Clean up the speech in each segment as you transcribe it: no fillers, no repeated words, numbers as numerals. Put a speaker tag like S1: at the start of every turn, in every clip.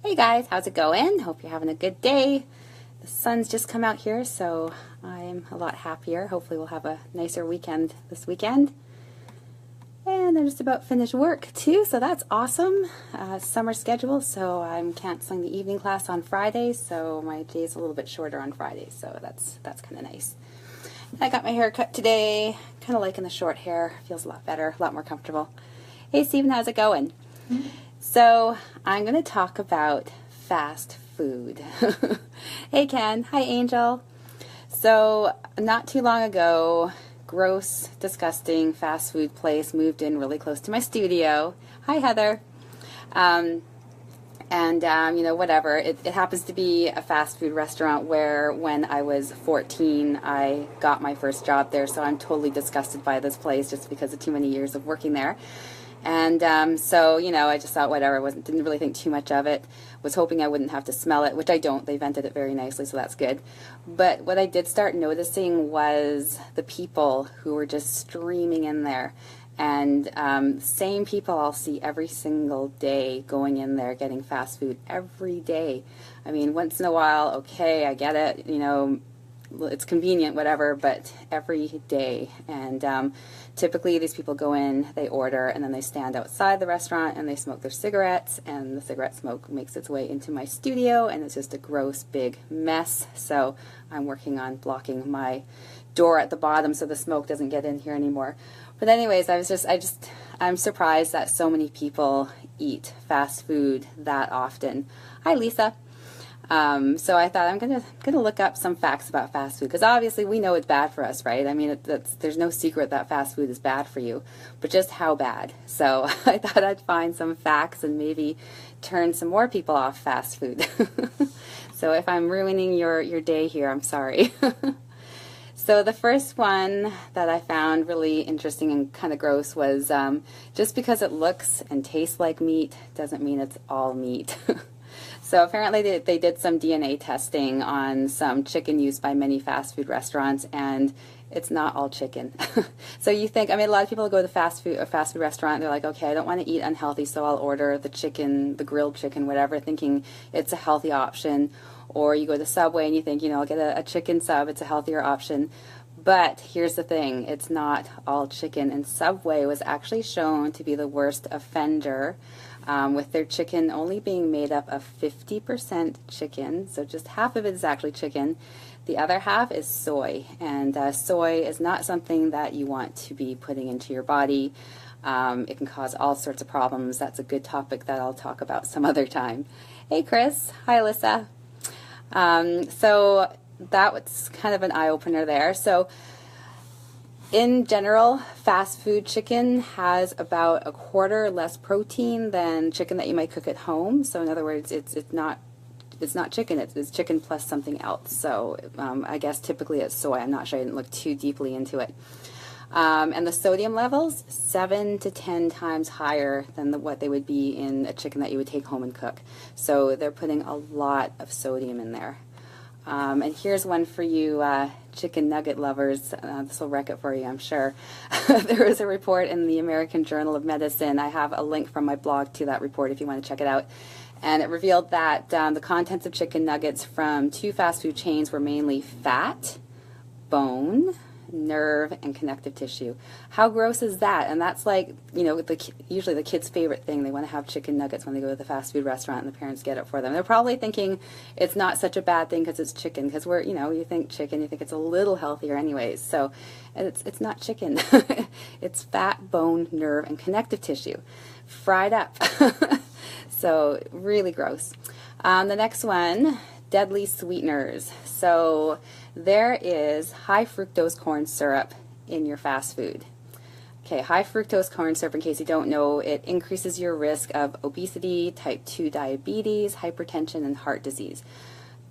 S1: Hey guys, how's it going? Hope you're having a good day. The sun's just come out here, so I'm a lot happier. Hopefully we'll have a nicer weekend this weekend. And I'm just about finished work too, so that's awesome. Summer schedule, so I'm canceling the evening class on Fridays, so my day's a little bit shorter on Fridays, so that's kind of nice. I got my hair cut today, kind of liking the short hair. Feels a lot better, a lot more comfortable. Hey Stephen, how's it going? So I'm going to talk about fast food. Hey Ken, hi Angel. So not too long ago, gross, disgusting fast food place moved in really close to my studio. Hi Heather. Whatever. It happens to be a fast food restaurant where when I was 14, I got my first job there, so I'm totally disgusted by this place just because of too many years of working there. And I just thought whatever, didn't really think too much of it. Was hoping I wouldn't have to smell it, which I don't. They vented it very nicely, so that's good. But what I did start noticing was the people who were just streaming in there. And same people I'll see every single day going in there getting fast food every day. I mean, once in a while, okay, I get it, it's convenient, whatever, but every day. And typically these people go in, they order, and then they stand outside the restaurant and they smoke their cigarettes, and the cigarette smoke makes its way into my studio, and it's just a gross big mess. So I'm working on blocking my door at the bottom so the smoke doesn't get in here anymore. But anyways, I'm surprised that so many people eat fast food that often. Hi Lisa. So I thought I'm gonna look up some facts about fast food, because obviously we know it's bad for us, right? I mean, there's no secret that fast food is bad for you, but just how bad. So I thought I'd find some facts and maybe turn some more people off fast food. So if I'm ruining your day here, I'm sorry. So the first one that I found really interesting and kind of gross was just because it looks and tastes like meat doesn't mean it's all meat. So apparently they did some DNA testing on some chicken used by many fast food restaurants, and it's not all chicken. So you think, I mean, a lot of people go to a fast food restaurant, they're like, okay, I don't want to eat unhealthy, so I'll order the chicken, the grilled chicken, whatever, thinking it's a healthy option. Or you go to Subway and you think, I'll get a chicken sub, it's a healthier option. But here's the thing, it's not all chicken, and Subway was actually shown to be the worst offender, with their chicken only being made up of 50% chicken, so just half of it is actually chicken. The other half is soy, and soy is not something that you want to be putting into your body. It can cause all sorts of problems. That's a good topic that I'll talk about some other time. Hey Chris, hi Alyssa. So that was kind of an eye-opener there. So in general, fast food chicken has about a quarter less protein than chicken that you might cook at home. So in other words, it's not chicken, it's chicken plus something else. So I guess typically it's soy. I'm not sure, I didn't look too deeply into it. And the sodium levels, 7 to 10 times higher than what they would be in a chicken that you would take home and cook. So they're putting a lot of sodium in there. And here's one for you chicken nugget lovers. This will wreck it for you, I'm sure. There was a report in the American Journal of Medicine. I have a link from my blog to that report if you want to check it out. And it revealed that the contents of chicken nuggets from 2 fast food chains were mainly fat, bone, nerve, and connective tissue. How gross is that? And that's like, usually the kids' favorite thing. They want to have chicken nuggets when they go to the fast food restaurant, and the parents get it for them. They're probably thinking it's not such a bad thing because it's chicken, because you think chicken, you think it's a little healthier anyways. So it's not chicken. It's fat, bone, nerve, and connective tissue fried up. So really gross. The next one, deadly sweeteners. So there is high fructose corn syrup in your fast food. Okay, high fructose corn syrup, in case you don't know, it increases your risk of obesity, type 2 diabetes, hypertension, and heart disease.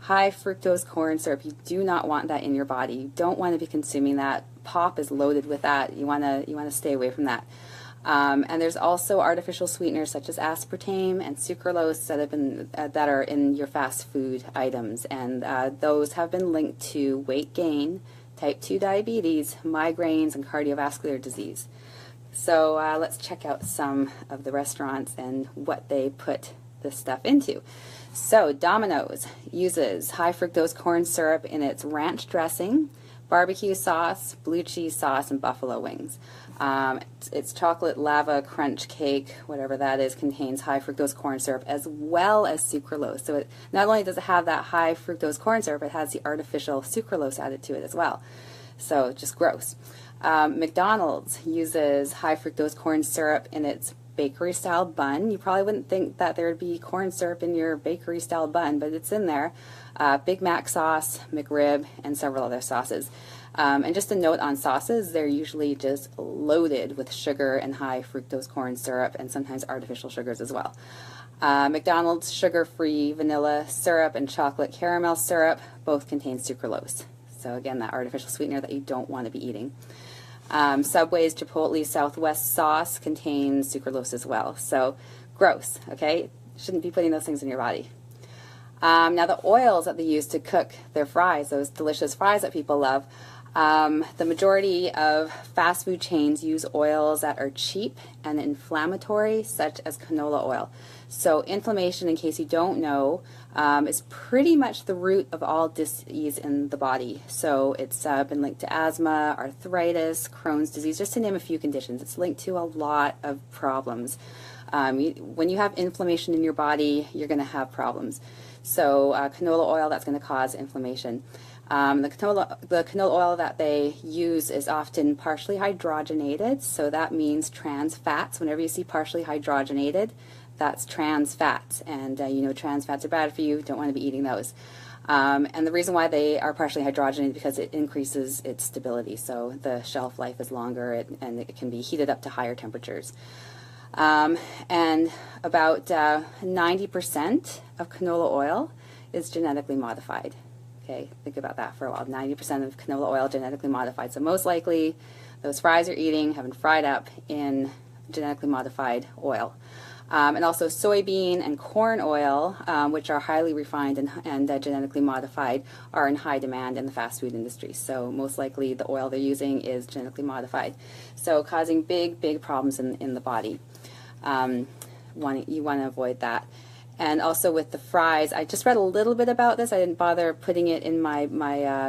S1: High fructose corn syrup, you do not want that in your body. You don't want to be consuming that. Pop is loaded with that. You want to stay away from that. And there's also artificial sweeteners such as aspartame and sucralose that are in your fast food items, and those have been linked to weight gain, type 2 diabetes, migraines, and cardiovascular disease. So let's check out some of the restaurants and what they put this stuff into. So Domino's uses high fructose corn syrup in its ranch dressing, barbecue sauce, blue cheese sauce, and buffalo wings. Its chocolate lava crunch cake, whatever that is, contains high fructose corn syrup as well as sucralose. So it not only does it have that high fructose corn syrup, it has the artificial sucralose added to it as well. So just gross. McDonald's uses high fructose corn syrup in its bakery style bun. You probably wouldn't think that there would be corn syrup in your bakery style bun, but it's in there. Big Mac sauce, McRib, and several other sauces. And just a note on sauces, they're usually just loaded with sugar and high fructose corn syrup, and sometimes artificial sugars as well. McDonald's sugar-free vanilla syrup and chocolate caramel syrup both contain sucralose. So again, that artificial sweetener that you don't want to be eating. Subway's Chipotle Southwest sauce contains sucralose as well. So gross, okay? Shouldn't be putting those things in your body. Now the oils that they use to cook their fries, those delicious fries that people love, the majority of fast food chains use oils that are cheap and inflammatory, such as canola oil. So inflammation, in case you don't know, is pretty much the root of all disease in the body. So it's been linked to asthma, arthritis, Crohn's disease, just to name a few conditions. It's linked to a lot of problems. When you have inflammation in your body, you're going to have problems. So canola oil, that's going to cause inflammation. The canola oil that they use is often partially hydrogenated, so that means trans fats. Whenever you see partially hydrogenated, that's trans fats, and you know trans fats are bad for you, don't want to be eating those. And the reason why they are partially hydrogenated is because it increases its stability, so the shelf life is longer and it can be heated up to higher temperatures. And about 90% of canola oil is genetically modified. Okay, think about that for a while. 90% of canola oil genetically modified. So most likely those fries you're eating have been fried up in genetically modified oil. And also soybean and corn oil, which are highly refined and genetically modified, are in high demand in the fast food industry. So most likely the oil they're using is genetically modified. So causing big problems in the body. You want to avoid that. And also with the fries, I just read a little bit about this. I didn't bother putting it in my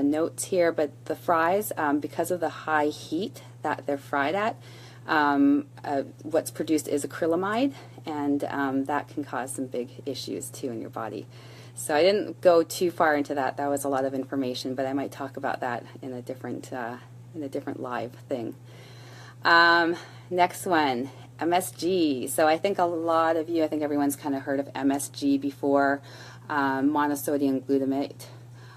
S1: notes here, but the fries, because of the high heat that they're fried at, what's produced is acrylamide, and that can cause some big issues too in your body. So I didn't go too far into that. That was a lot of information, but I might talk about that in a different live thing. Next one. MSG. So I think a lot of you, I think everyone's kind of heard of MSG before, monosodium glutamate.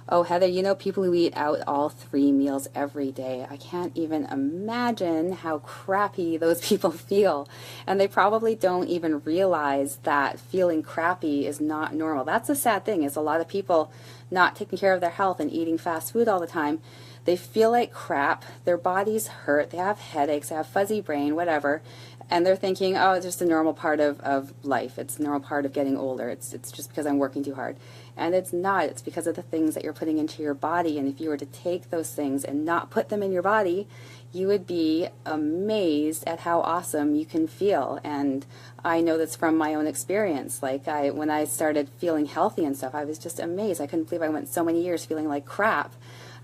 S1: Oh, Heather, you know people who eat out all 3 meals every day. I can't even imagine how crappy those people feel. And they probably don't even realize that feeling crappy is not normal. That's the sad thing, is a lot of people not taking care of their health and eating fast food all the time. They feel like crap, their bodies hurt, they have headaches, they have fuzzy brain, whatever. And they're thinking, oh, it's just a normal part of life. It's a normal part of getting older. It's just because I'm working too hard. And it's not. It's because of the things that you're putting into your body. And if you were to take those things and not put them in your body, you would be amazed at how awesome you can feel. And I know this from my own experience. Like when I started feeling healthy and stuff, I was just amazed. I couldn't believe I went so many years feeling like crap.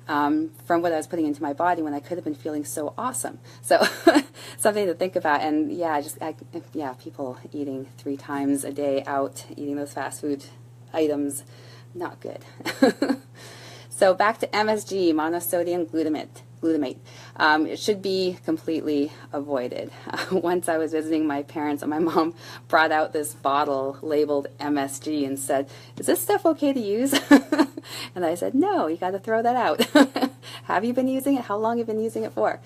S1: From what I was putting into my body when I could have been feeling so awesome. So something to think about. And yeah, people eating 3 times a day out, eating those fast food items, not good. So back to MSG, monosodium glutamate. It should be completely avoided. Once I was visiting my parents and my mom brought out this bottle labeled MSG and said, "Is this stuff okay to use?" And I said, "No, you got to throw that out." Have you been using it? How long have you been using it for?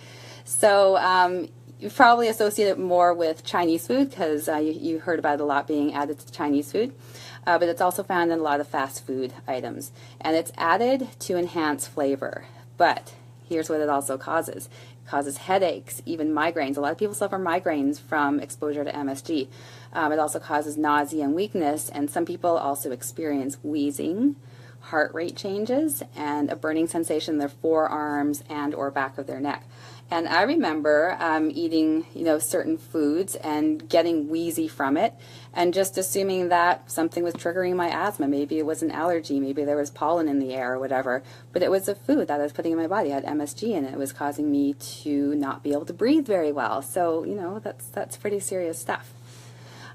S1: So you probably associate it more with Chinese food because you heard about it a lot being added to Chinese food. But it's also found in a lot of fast food items. And it's added to enhance flavor. But here's what it also causes. It causes headaches, even migraines. A lot of people suffer migraines from exposure to MSG. It also causes nausea and weakness, and some people also experience wheezing, heart rate changes, and a burning sensation in their forearms and or back of their neck. And I remember eating, certain foods and getting wheezy from it, and just assuming that something was triggering my asthma. Maybe it was an allergy, maybe there was pollen in the air or whatever. But it was a food that I was putting in my body. It had MSG in it. It was causing me to not be able to breathe very well. So, that's pretty serious stuff.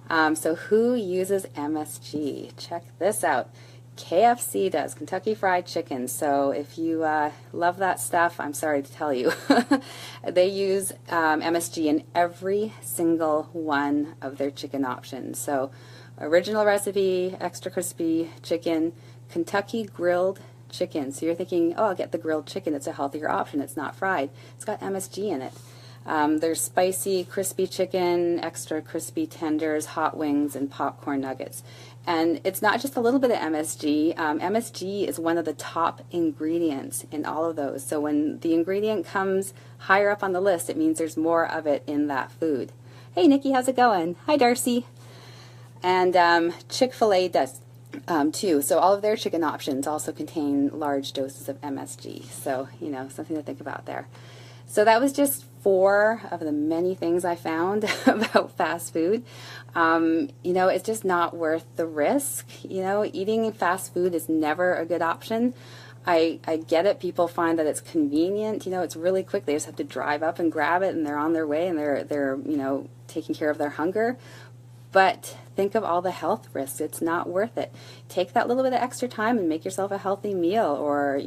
S1: So who uses MSG? Check this out. KFC does, Kentucky Fried Chicken. So if you love that stuff, I'm sorry to tell you. They use MSG in every single one of their chicken options. So original recipe, extra crispy chicken, Kentucky grilled chicken. So you're thinking, oh, I'll get the grilled chicken. It's a healthier option. It's not fried. It's got MSG in it. There's spicy, crispy chicken, extra crispy tenders, hot wings, and popcorn nuggets. And it's not just a little bit of MSG. MSG is one of the top ingredients in all of those. So when the ingredient comes higher up on the list, it means there's more of it in that food. Hey, Nikki, how's it going? Hi, Darcy. And Chick-fil-A does too. So all of their chicken options also contain large doses of MSG. So, something to think about there. So that was just 4 of the many things I found about fast food. It's just not worth the risk. Eating fast food is never a good option. I get it. People find that it's convenient. It's really quick. They just have to drive up and grab it, and they're on their way, and they're taking care of their hunger. But think of all the health risks. It's not worth it. Take that little bit of extra time and make yourself a healthy meal, or,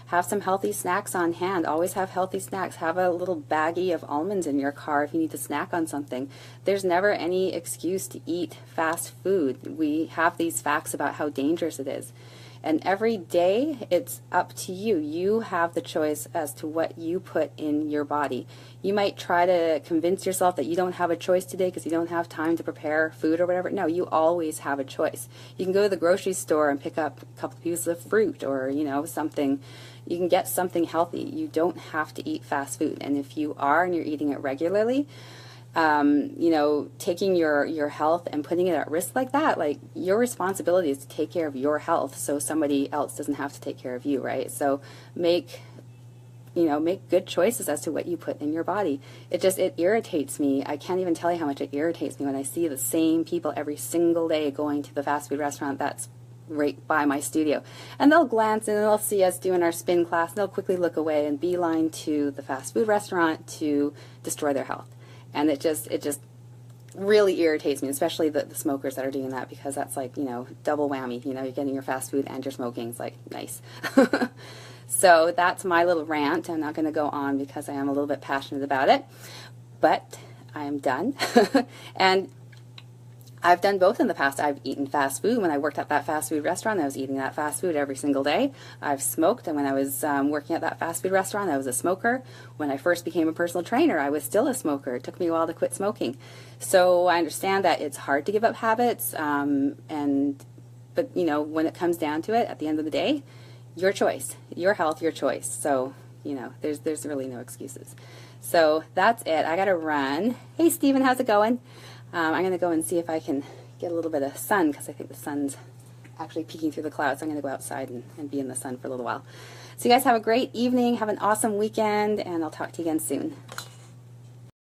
S1: have some healthy snacks on hand. Always have healthy snacks. Have a little baggie of almonds in your car if you need to snack on something. There's never any excuse to eat fast food. We have these facts about how dangerous it is. And every day, it's up to you. You have the choice as to what you put in your body. You might try to convince yourself that you don't have a choice today because you don't have time to prepare food or whatever. No, you always have a choice. You can go to the grocery store and pick up a couple pieces of fruit or, something. You can get something healthy. You don't have to eat fast food. And if you are and you're eating it regularly, taking your health and putting it at risk like that, like, your responsibility is to take care of your health so somebody else doesn't have to take care of you, right? So make good choices as to what you put in your body. It irritates me. I can't even tell you how much it irritates me when I see the same people every single day going to the fast food restaurant that's right by my studio. And they'll glance and they'll see us doing our spin class, and they'll quickly look away and beeline to the fast food restaurant to destroy their health. And it just really irritates me, especially the smokers that are doing that, because that's like, double whammy. You're getting your fast food and you're smoking. It's like, nice. So that's my little rant. I'm not going to go on because I am a little bit passionate about it, but I am done. And I've done both in the past. I've eaten fast food. When I worked at that fast food restaurant, I was eating that fast food every single day. I've smoked, and when I was working at that fast food restaurant, I was a smoker. When I first became a personal trainer, I was still a smoker. It took me a while to quit smoking. So I understand that it's hard to give up habits, but when it comes down to it, at the end of the day, your choice, your health, your choice. So, there's really no excuses. So that's it. I got to run. Hey, Stephen, how's it going? I'm going to go and see if I can get a little bit of sun, because I think the sun's actually peeking through the clouds. I'm going to go outside and be in the sun for a little while. So you guys have a great evening. Have an awesome weekend, and I'll talk to you again soon.